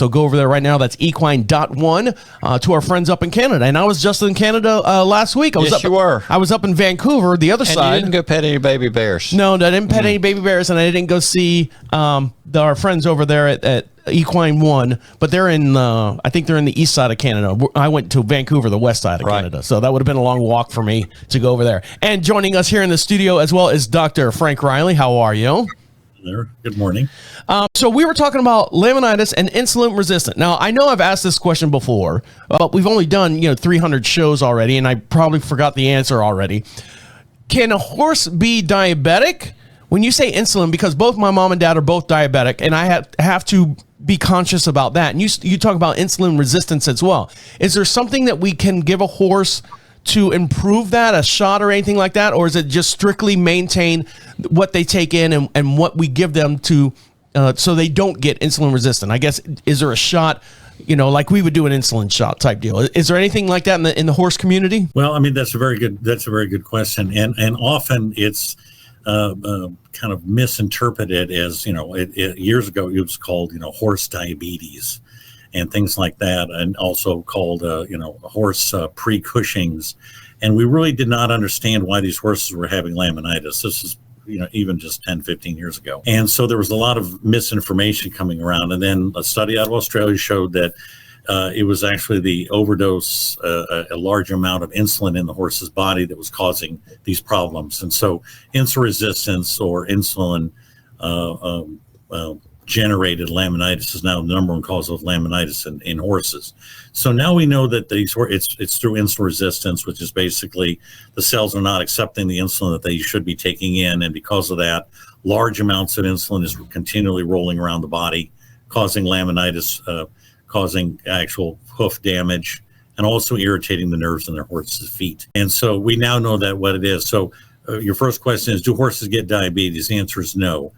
So go over there right now. That's equine.one to our friends up in Canada. And I was just in Canada last week. You were. I was up in Vancouver, the other side. You didn't go pet any baby bears. No, I didn't pet any baby bears, and I didn't go see our friends over there at Equine One, but they're in, I think they're in the east side of Canada. I went to Vancouver, the west side of Canada. So that would have been a long walk for me to go over there. And joining us here in the studio as well is Dr. Frank Riley. How are you? There. Good morning. So we were talking about laminitis and insulin resistant. Now, I know I've asked this question before, but we've only done 300 shows already, and I probably forgot the answer already. Can a horse be diabetic? When you say insulin, because both my mom and dad are both diabetic, and I have to be conscious about that. And you talk about insulin resistance as well. Is there something that we can give a horse to improve that, a shot or anything like that? Or is it just strictly maintain what they take in and what we give them to so they don't get insulin resistant? I guess, is there a shot, like we would do an insulin shot type deal? Is there anything like that in the horse community? Well, I mean, that's a very good question. And often it's kind of misinterpreted as, years ago it was called, horse diabetes and things like that, and also called, horse pre-Cushing's. And we really did not understand why these horses were having laminitis. This is, even just 10, 15 years ago. And so there was a lot of misinformation coming around. And then a study out of Australia showed that it was actually the overdose, a large amount of insulin in the horse's body that was causing these problems. And so insulin resistance or insulin generated laminitis is now the number one cause of laminitis in horses. So now we know that it's through insulin resistance, which is basically the cells are not accepting the insulin that they should be taking in, and because of that, large amounts of insulin is continually rolling around the body, causing laminitis, causing actual hoof damage, and also irritating the nerves in their horses' feet. And so we now know that what it is. So your first question is, do horses get diabetes? The answer is no.